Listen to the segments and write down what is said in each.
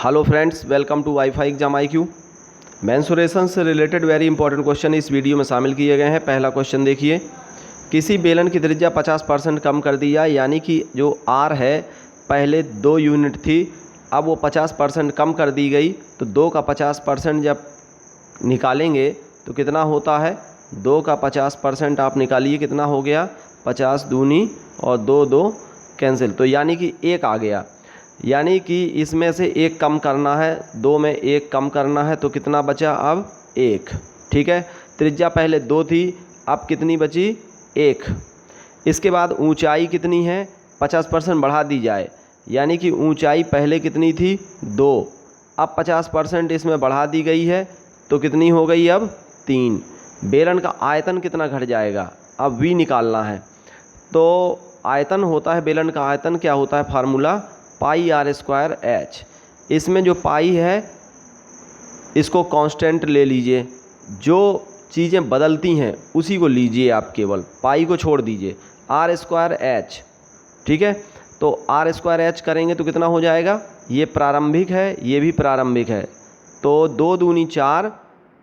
Hello friends, welcome to WiFi exam IQ। Mensuration से related very important question इस video में शामिल किए गए हैं। पहला क्वेश्चन देखिए, किसी बेलन की त्रिज्या 50% कम कर दी जाए, यानी कि जो R है पहले 2 यूनिट थी, अब वो 50% कम कर दी गई, तो 2 का 50% जब निकालेंगे तो कितना होता है। 2 का 50% आप निकालिए, कितना हो गया 50 दूनी और 2 2 कैंसिल, तो यानी कि 1 आ गया। यानी कि इसमें से 1 कम करना है, 2 में 1 कम करना है, तो कितना बचा अब 1। ठीक है, त्रिज्या पहले 2 थी, अब कितनी बची 1। इसके बाद ऊंचाई कितनी है, 50% बढ़ा दी जाए, यानी कि ऊंचाई पहले कितनी थी 2, अब 50% इसमें बढ़ा दी गई है, तो कितनी हो गई अब 3। बेलन का आयतन कितना घट जाएगा, अब V निकालना है। तो आयतन होता है, बेलन का आयतन क्या होता है, फार्मूला πr²h। इसमें जो पाई है इसको कांस्टेंट ले लीजिए, जो चीज़ें बदलती हैं उसी को लीजिए आप, केवल पाई को छोड़ दीजिए। r²h, ठीक है, तो r²h करेंगे तो कितना हो जाएगा, ये प्रारंभिक है, ये भी प्रारंभिक है, तो 2 दूनी 4,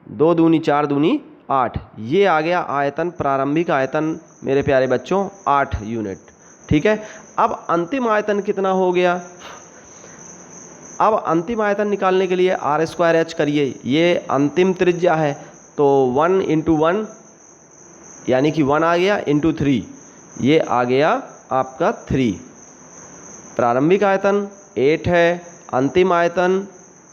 2 दूनी 4 दूनी 8, ये आ गया आयतन, प्रारंभिक आयतन मेरे प्यारे बच्चों 8 यूनिट। ठीक है, अब अंतिम आयतन कितना हो गया। अब अंतिम आयतन निकालने के लिए r²h करिए, ये अंतिम त्रिज्या है, तो 1 × 1 यानी कि 1 आ गया, × 3 ये आ गया आपका 3। प्रारंभिक आयतन 8 है, अंतिम आयतन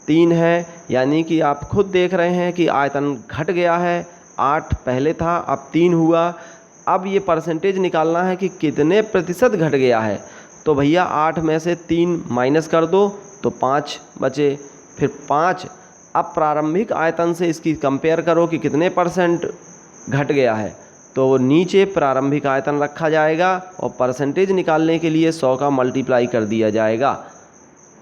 3 है, यानी कि आप खुद देख रहे हैं कि आयतन घट गया है। 8 पहले था, अब 3 हुआ। अब ये परसेंटेज निकालना है कि कितने प्रतिशत घट गया है, तो भैया 8 में से 3 माइनस कर दो तो 5 बचे, फिर 5। अब प्रारंभिक आयतन से इसकी कंपेयर करो कि कितने परसेंट घट गया है, तो नीचे प्रारंभिक आयतन रखा जाएगा और परसेंटेज निकालने के लिए 100 का मल्टीप्लाई कर दिया जाएगा।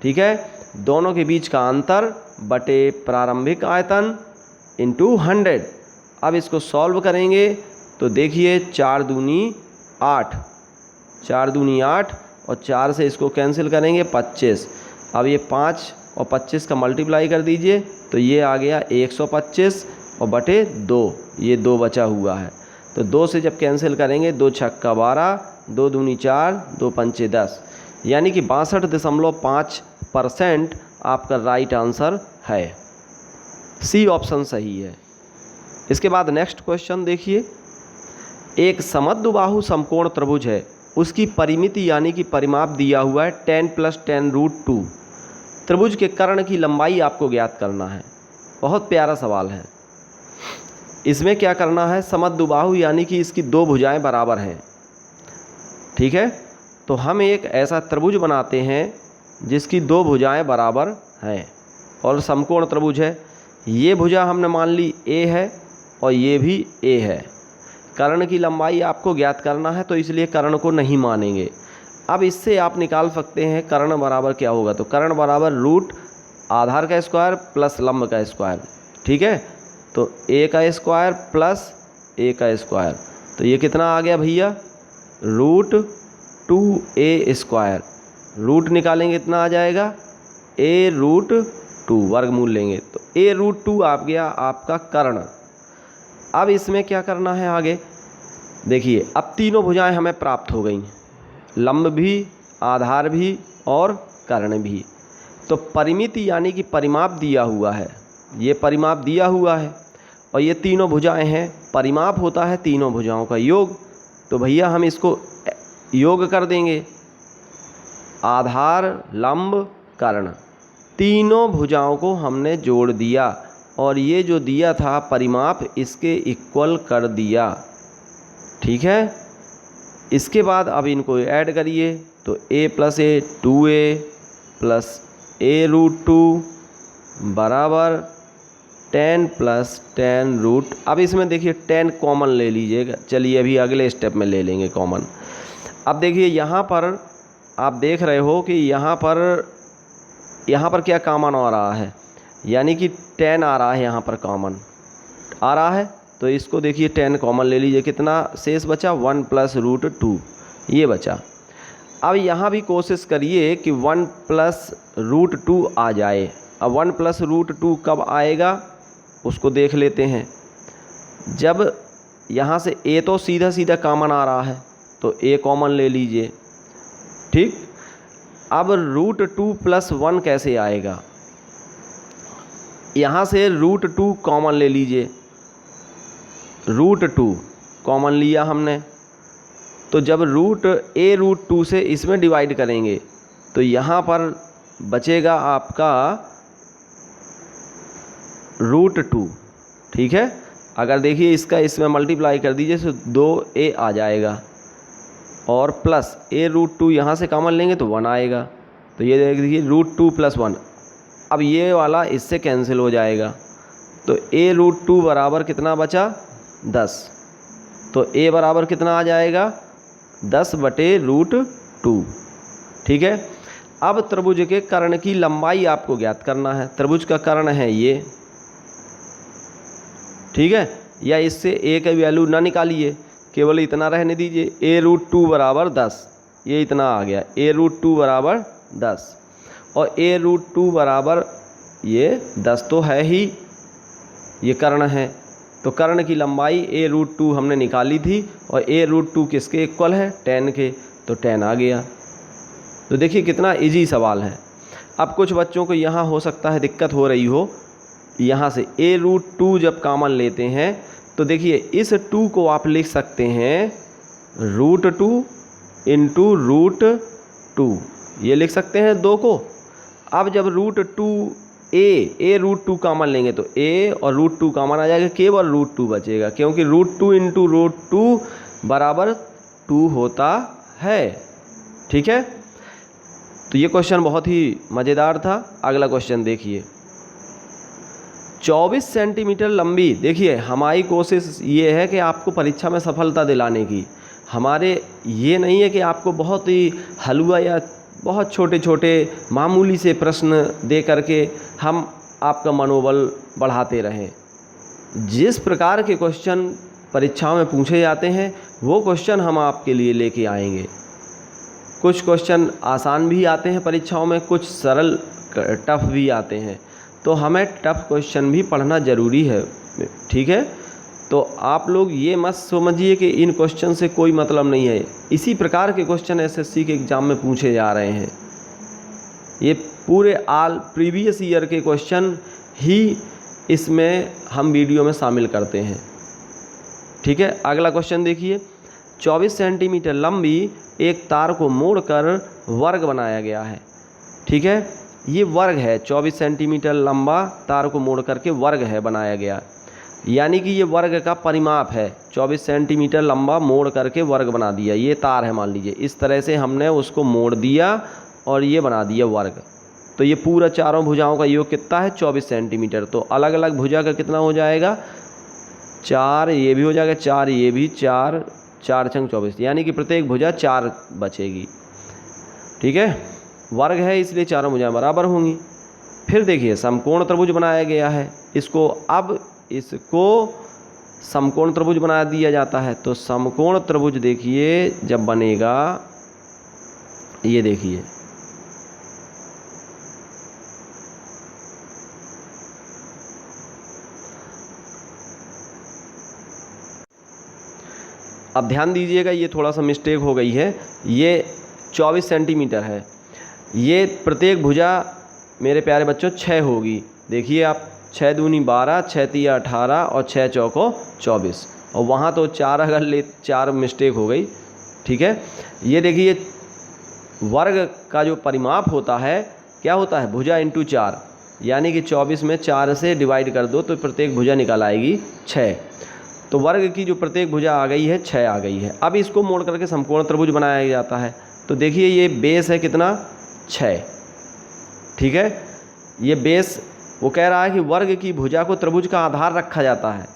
ठीक है, दोनों के बीच का अंतर बटे प्रारंभिक आयतन × 100। अब इसको सॉल्व करेंगे तो देखिए 4 दूनी 8, 4 दूनी 8 और 4 से इसको कैंसिल करेंगे 25। अब ये 5 और 25 का मल्टीप्लाई कर दीजिए, तो ये आ गया 125 और बटे 2, ये 2 बचा हुआ है, तो 2 से जब कैंसिल करेंगे 2 छक्का 12, 2 दूनी 4, 2 पंचे 10, यानी कि 62.5% आपका राइट आंसर है। सी ऑप्शन सही है। इसके बाद नेक्स्ट क्वेश्चन देखिए, एक समद्विबाहु समकोण त्रिभुज है, उसकी परिमिति यानी कि परिमाप दिया हुआ है 10 + 10√2। त्रिभुज के कर्ण की लंबाई आपको ज्ञात करना है। बहुत प्यारा सवाल है। इसमें क्या करना है, समद्विबाहु यानी कि इसकी 2 भुजाएं बराबर हैं। ठीक है, तो हम एक ऐसा त्रिभुज बनाते हैं जिसकी 2 भुजाएं बराबर हैं और समकोण त्रिभुज है। ये भुजा हमने मान ली A है और ये भी A है। कर्ण की लंबाई आपको ज्ञात करना है, तो इसलिए कर्ण को नहीं मानेंगे। अब इससे आप निकाल सकते हैं कर्ण बराबर क्या होगा, तो कर्ण बराबर रूट आधार का स्क्वायर प्लस लंब का स्क्वायर। ठीक है, तो A का स्क्वायर प्लस A का स्क्वायर, तो ये कितना आ गया भैया, √2A²। रूट निकालेंगे कितना आ जाएगा, A√2, वर्गमूल लेंगे तो A√2 आ गया आपका कर्ण। अब इसमें क्या करना है आगे देखिए, अब तीनों भुजाएं हमें प्राप्त हो गई, लंब भी, आधार भी और कर्ण भी। तो परिमिति यानी कि परिमाप दिया हुआ है, ये परिमाप दिया हुआ है और ये तीनों भुजाएं हैं। परिमाप होता है तीनों भुजाओं का योग, तो भैया हम इसको योग कर देंगे। आधार, लंब, कर्ण, तीनों भुजाओं को हमने जोड़ दिया और ये जो दिया था परिमाप इसके इक्वल कर दिया। ठीक है, इसके बाद अब इनको ऐड करिए, तो A + A 2A + A√2 बराबर 10 + 10√। अब इसमें देखिए 10 कॉमन ले लीजिएगा, चलिए अभी अगले स्टेप में ले लेंगे कॉमन। अब देखिए यहाँ पर आप देख रहे हो कि यहाँ पर क्या कॉमन आ रहा है, यानी कि 10 आ रहा है, यहाँ पर कॉमन आ रहा है, तो इसको देखिए 10 कॉमन ले लीजिए, कितना शेष बचा 1 + √2 ये बचा। अब यहाँ भी कोशिश करिए कि 1 प्लस रूट 2 आ जाए। अब 1 प्लस रूट 2 कब आएगा उसको देख लेते हैं। जब यहाँ से a तो सीधा सीधा कॉमन आ रहा है तो a कॉमन ले लीजिए, ठीक। अब रूट 2 प्लस 1 कैसे आएगा, यहाँ से रूट 2 कॉमन ले लीजिए, रूट 2 कॉमन लिया हमने, तो जब रूट 2 से इसमें डिवाइड करेंगे तो यहाँ पर बचेगा आपका रूट 2, ठीक है। अगर देखिए इसका इसमें मल्टीप्लाई कर दीजिए तो 2a आ जाएगा और प्लस a रूट 2 यहाँ से कॉमन लेंगे तो 1 आएगा। तो ये देख लीजिए रूट 2 प्लस 1, अब ये वाला इससे कैंसिल हो जाएगा तो a रूट 2 बराबर कितना बचा 10। तो a बराबर कितना आ जाएगा 10 बटे रूट 2, ठीक है। अब त्रिभुज के कर्ण की लंबाई आपको ज्ञात करना है। त्रिभुज का कर्ण है ये, ठीक है, या इससे a का वैल्यू ना निकालिए, केवल इतना रहने दीजिए। a रूट 2 बराबर 10, ये इतना आ गया, a रूट 2 बराबर 10 और a रूट 2 बराबर ये 10 तो है ही, ये कर्ण है। तो कर्ण की लंबाई a रूट 2 हमने निकाली थी और a रूट 2 किसके इक्वल है 10 के, तो 10 आ गया। तो देखिए कितना इजी सवाल है। अब कुछ बच्चों को यहाँ हो सकता है दिक्कत हो रही हो, यहाँ से a रूट 2 जब कॉमन लेते हैं तो देखिए इस 2 को आप लिख सकते हैं रूट 2 इंटू रूट 2, ये लिख सकते हैं 2 को। अब जब रूट 2 a रूट 2 कॉमन लेंगे तो a और रूट 2 कॉमन आ जाएगा, केवल रूट 2 बचेगा, क्योंकि रूट 2 इंटू रूट 2 बराबर 2 होता है, ठीक है। तो ये क्वेश्चन बहुत ही मज़ेदार था। अगला क्वेश्चन देखिए, 24 सेंटीमीटर लंबी, देखिए हमारी कोशिश ये है कि आपको परीक्षा में सफलता दिलाने की। हमारे ये नहीं है कि आपको बहुत ही हलवा या बहुत छोटे छोटे मामूली से प्रश्न दे करके हम आपका मनोबल बढ़ाते रहें। जिस प्रकार के क्वेश्चन परीक्षाओं में पूछे जाते हैं वो क्वेश्चन हम आपके लिए लेके आएंगे। कुछ क्वेश्चन आसान भी आते हैं परीक्षाओं में, कुछ सरल टफ भी आते हैं, तो हमें टफ क्वेश्चन भी पढ़ना ज़रूरी है, ठीक है। तो आप लोग ये मत समझिए कि इन क्वेश्चन से कोई मतलब नहीं है। इसी प्रकार के क्वेश्चन एसएससी के एग्ज़ाम में पूछे जा रहे हैं। ये पूरे प्रीवियस ईयर के क्वेश्चन ही इसमें हम वीडियो में शामिल करते हैं, ठीक है। अगला क्वेश्चन देखिए, 24 सेंटीमीटर लंबी एक तार को मोड़कर वर्ग बनाया गया है, ठीक है। ये वर्ग है, 24 सेंटीमीटर लंबा तार को मोड़ करके वर्ग है बनाया गया, यानी कि ये वर्ग का परिमाप है। 24 सेंटीमीटर लंबा मोड़ करके वर्ग बना दिया, ये तार है मान लीजिए, इस तरह से हमने उसको मोड़ दिया और ये बना दिया वर्ग। तो ये पूरा चारों भुजाओं का योग कितना है 24 सेंटीमीटर। तो अलग अलग भुजा का कितना हो जाएगा 4, ये भी हो जाएगा 4, ये भी 4, 4 छंग 24, यानी कि प्रत्येक भुजा 4 बचेगी, ठीक है। वर्ग है इसलिए चारों भुजाएं बराबर होंगी। फिर देखिए समकोण त्रिभुज बनाया गया है, इसको समकोण त्रिभुज बना दिया जाता है। तो समकोण त्रिभुज देखिए जब बनेगा, ये देखिए अब ध्यान दीजिएगा, ये थोड़ा सा मिस्टेक हो गई है। ये 24 सेंटीमीटर है, ये प्रत्येक भुजा मेरे प्यारे बच्चों 6 होगी। देखिए आप 6 दूनी 12, 6 तिया 18 और 6 चौको 24, और वहाँ तो 4 अगर ले 4 मिस्टेक हो गई, ठीक है। ये देखिए वर्ग का जो परिमाप होता है क्या होता है भुजा इंटू 4, यानी कि 24 में 4 से डिवाइड कर दो तो प्रत्येक भुजा निकल आएगी 6। तो वर्ग की जो प्रत्येक भुजा आ गई है 6 आ गई है। अब इसको मोड़ करके समकोण त्रिभुज बनाया जाता है। तो देखिए ये बेस है कितना 6, ठीक है। ये बेस वो कह रहा है कि वर्ग की भुजा को त्रिभुज का आधार रखा जाता है।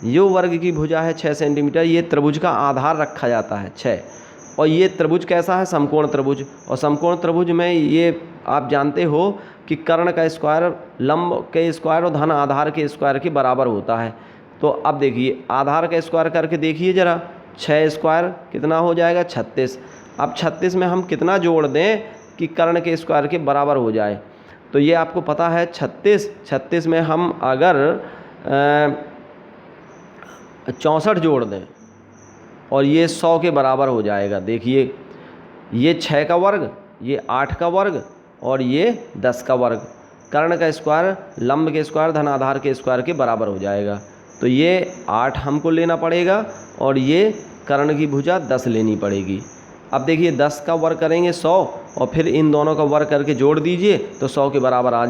यो वर्ग की भुजा है 6 सेंटीमीटर, ये त्रिभुज का आधार रखा जाता है 6। और ये त्रिभुज कैसा है समकोण त्रिभुज, और समकोण त्रिभुज में ये आप जानते हो कि कर्ण का स्क्वायर लंब के स्क्वायर और धन आधार के स्क्वायर के बराबर होता है। तो अब देखिए आधार का स्क्वायर करके देखिए ज़रा, 6 स्क्वायर कितना हो जाएगा 36, अब 36 में हम कितना जोड़ दें कि कर्ण के स्क्वायर के बराबर हो जाए, तो ये आपको पता है 36 में हम अगर 64 जोड़ दें और ये 100 के बराबर हो जाएगा। देखिए ये 6 का वर्ग, ये 8 का वर्ग और ये 10 का वर्ग, कर्ण का स्क्वायर लंब के स्क्वायर धन आधार के स्क्वायर के बराबर हो जाएगा। तो ये 8 हमको लेना पड़ेगा और ये कर्ण की भुजा 10 लेनी पड़ेगी। अब देखिए 10 का वर्ग करेंगे 100 और फिर इन दोनों का वर्ग करके जोड़ दीजिए तो 100 के बराबर आ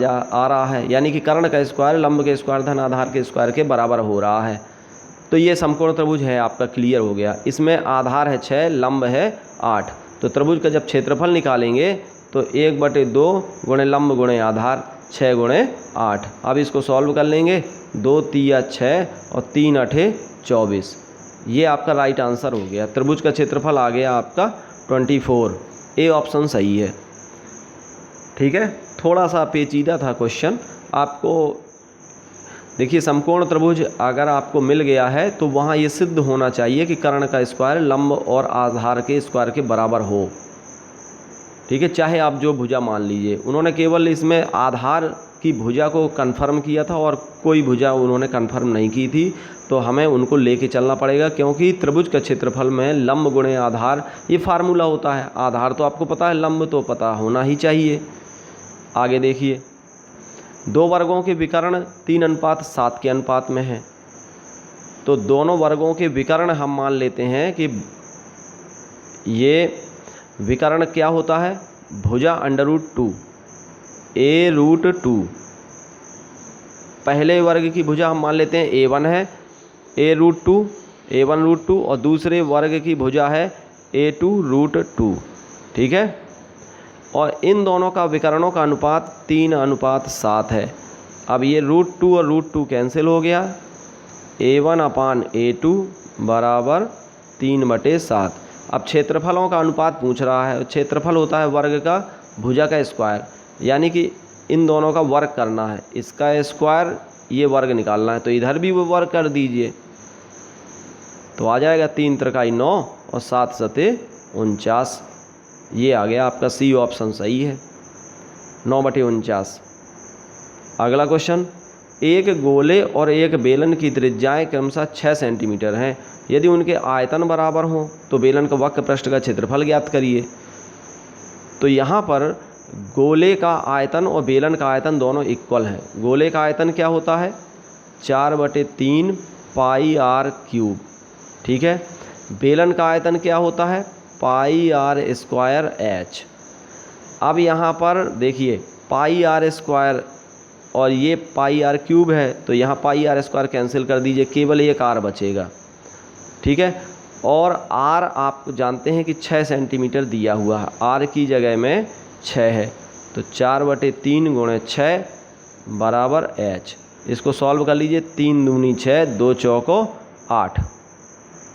रहा है, यानी कि कर्ण का स्क्वायर लंब के स्क्वायर धन आधार के स्क्वायर के बराबर हो रहा है। तो ये समकोण त्रिभुज है आपका, क्लियर हो गया। इसमें आधार है 6, लंब है 8। तो त्रिभुज का जब क्षेत्रफल निकालेंगे तो 1/2 गुणे लंब गुणे आधार 6 गुणे 8। अब इसको सॉल्व कर लेंगे, 2 तिया 6 और 3 8 24। ये आपका राइट आंसर हो गया। त्रिभुज का क्षेत्रफल आ गया आपका 24। ए ऑप्शन सही है। ठीक है, थोड़ा सा पेचीदा था क्वेश्चन आपको। देखिए समकोण त्रिभुज अगर आपको मिल गया है तो वहाँ ये सिद्ध होना चाहिए कि कर्ण का स्क्वायर लंब और आधार के स्क्वायर के बराबर हो। ठीक है, चाहे आप जो भुजा मान लीजिए। उन्होंने केवल इसमें आधार की भुजा को कंफर्म किया था और कोई भुजा उन्होंने कंफर्म नहीं की थी, तो हमें उनको लेके चलना पड़ेगा, क्योंकि त्रिभुज का क्षेत्रफल में लंब गुणे आधार ये फार्मूला होता है। आधार तो आपको पता है, लंब तो पता होना ही चाहिए। आगे देखिए, दो वर्गों के विकर्ण 3:7 के अनुपात में है। तो दोनों वर्गों के विकर्ण हम मान लेते हैं कि ये विकर्ण क्या होता है, भुजा √2 a√2। पहले वर्ग की भुजा हम मान लेते हैं a1 है, a√2 और दूसरे वर्ग की भुजा है a2√2। ठीक है, और इन दोनों का विकर्णों का अनुपात 3:7 है। अब ये √2 और √2 कैंसिल हो गया, a1/a2 बराबर 3/7। अब क्षेत्रफलों का अनुपात पूछ रहा है। क्षेत्रफल होता है वर्ग का भुजा का स्क्वायर, यानी कि इन दोनों का वर्ग करना है। इसका स्क्वायर ये वर्ग निकालना है, तो इधर भी वो वर्ग कर दीजिए तो आ जाएगा 3 त्रिकाई 9 और 7 सते 49। ये आ गया आपका सी ऑप्शन सही है, 9/49। अगला क्वेश्चन, एक गोले और एक बेलन की त्रिज्याएं क्रमशः 6 सेंटीमीटर हैं। यदि उनके आयतन बराबर हों तो बेलन का वक्र पृष्ठ का क्षेत्रफल ज्ञात करिए। तो यहाँ पर गोले का आयतन और बेलन का आयतन दोनों इक्वल हैं। गोले का आयतन क्या होता है, 4/3 πr³। ठीक है, बेलन का आयतन क्या होता है, πr²h। अब यहाँ पर देखिए πr² और ये πr³ है, तो यहाँ πr² कैंसिल कर दीजिए, केवल एक r बचेगा। ठीक है, और r आप जानते हैं कि 6 सेंटीमीटर दिया हुआ है, r की जगह में 6 है, तो 4/3 गुणे 6 बराबर h। इसको सॉल्व कर लीजिए, 3 दूनी 6, 2 चौको 8।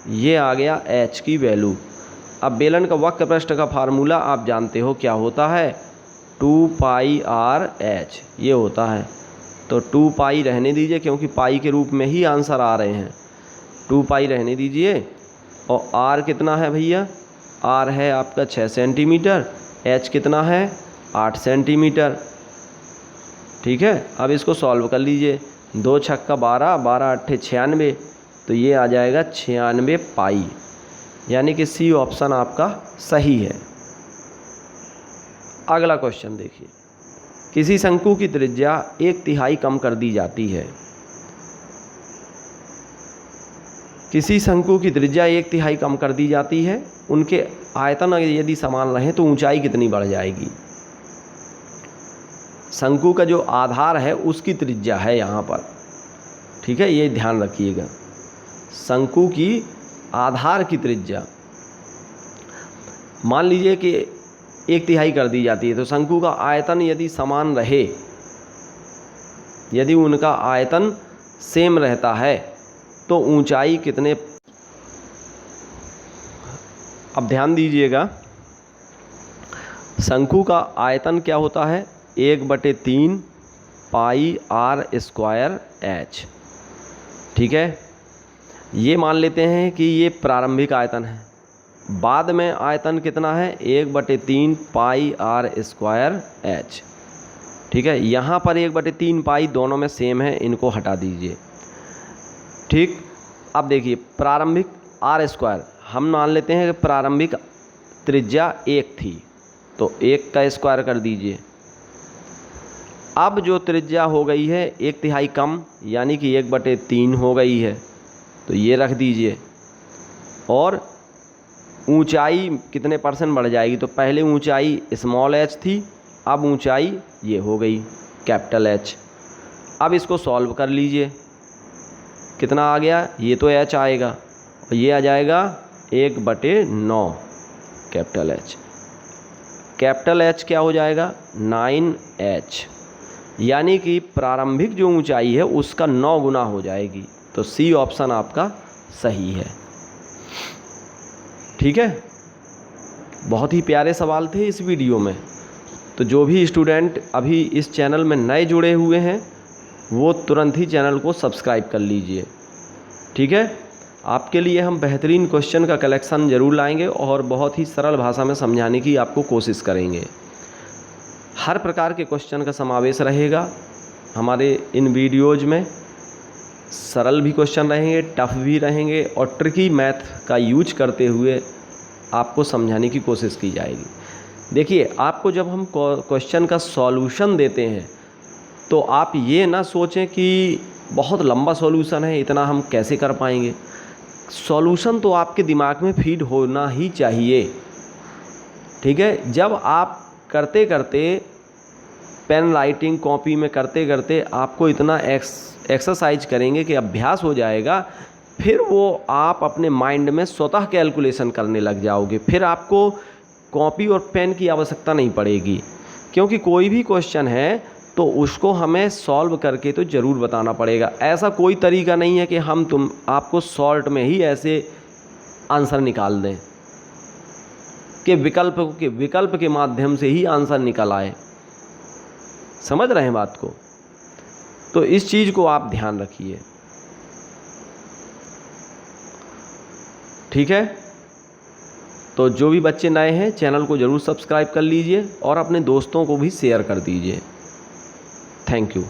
ये आ गया h की वैल्यू। अब बेलन का वक्र पृष्ठ का फार्मूला आप जानते हो क्या होता है, 2πrh ये होता है। तो 2π रहने दीजिए, क्योंकि पाई के रूप में ही आंसर आ रहे हैं। 2π रहने दीजिए। और r कितना है भैया, r है आपका 6 सेंटीमीटर, h कितना है 8 सेंटीमीटर। ठीक है, अब इसको सॉल्व कर लीजिए, 2 छक्का 12, 12 8 96, तो ये आ जाएगा 96 पाई, यानी कि सी ऑप्शन आपका सही है। अगला क्वेश्चन देखिए, किसी शंकु की त्रिज्या 1/3 कम कर दी जाती है। किसी शंकु की त्रिज्या 1/3 कम कर दी जाती है, उनके आयतन यदि समान रहें तो ऊंचाई कितनी बढ़ जाएगी। शंकु का जो आधार है उसकी त्रिज्या है यहाँ पर। ठीक है, ये ध्यान रखिएगा, शंकु की आधार की त्रिज्या मान लीजिए कि 1/3 कर दी जाती है, तो शंकु का आयतन यदि समान रहे, यदि उनका आयतन सेम रहता है तो ऊंचाई कितने। अब ध्यान दीजिएगा, शंकु का आयतन क्या होता है, 1/3 πr²h। ठीक है, ये मान लेते हैं कि ये प्रारंभिक आयतन है बाद में आयतन कितना है 1/3 पाई आर स्क्वायर एच। ठीक है, यहाँ पर 1/3 पाई दोनों में सेम है, इनको हटा दीजिए। ठीक, अब देखिए प्रारंभिक आर स्क्वायर हम मान लेते हैं कि प्रारंभिक त्रिज्या 1 थी, तो 1 का स्क्वायर कर दीजिए। अब जो त्रिज्या हो गई है 1/3 कम, यानी कि 1/3 हो गई है, तो ये रख दीजिए। और ऊंचाई कितने % बढ़ जाएगी, तो पहले ऊंचाई स्मॉल एच थी, अब ऊंचाई ये हो गई कैपिटल एच। अब इसको सॉल्व कर लीजिए, कितना आ गया, ये तो एच आएगा और ये आ जाएगा 1/9 कैपिटल एच। कैपिटल एच क्या हो जाएगा 9h, यानी कि प्रारंभिक जो ऊंचाई है उसका 9 गुना हो जाएगी। तो सी ऑप्शन आपका सही है। ठीक है, बहुत ही प्यारे सवाल थे इस वीडियो में। तो जो भी स्टूडेंट अभी इस चैनल में नए जुड़े हुए हैं वो तुरंत ही चैनल को सब्सक्राइब कर लीजिए। ठीक है, आपके लिए हम बेहतरीन क्वेश्चन का कलेक्शन ज़रूर लाएंगे और बहुत ही सरल भाषा में समझाने की आपको कोशिश करेंगे। हर प्रकार के क्वेश्चन का समावेश रहेगा हमारे इन वीडियोज़ में। सरल भी क्वेश्चन रहेंगे, टफ भी रहेंगे और ट्रिकी मैथ का यूज करते हुए आपको समझाने की कोशिश की जाएगी। देखिए, आपको जब हम क्वेश्चन का सॉल्यूशन देते हैं तो आप ये ना सोचें कि बहुत लंबा सॉल्यूशन है, इतना हम कैसे कर पाएंगे। सॉल्यूशन तो आपके दिमाग में फीड होना ही चाहिए। ठीक है, जब आप करते करते पेन राइटिंग कॉपी में करते करते आपको इतना एक्सरसाइज करेंगे कि अभ्यास हो जाएगा, फिर वो आप अपने माइंड में स्वतः कैलकुलेशन करने लग जाओगे। फिर आपको कॉपी और पेन की आवश्यकता नहीं पड़ेगी, क्योंकि कोई भी क्वेश्चन है तो उसको हमें सॉल्व करके तो ज़रूर बताना पड़ेगा। ऐसा कोई तरीका नहीं है कि हम आपको शॉर्ट में ही ऐसे आंसर निकाल दें कि विकल्प के माध्यम से ही आंसर निकल आए। समझ रहे हैं बात को? तो इस चीज़ को आप ध्यान रखिए। ठीक है, तो जो भी बच्चे नए हैं चैनल को ज़रूर सब्सक्राइब कर लीजिए और अपने दोस्तों को भी शेयर कर दीजिए। Thank you.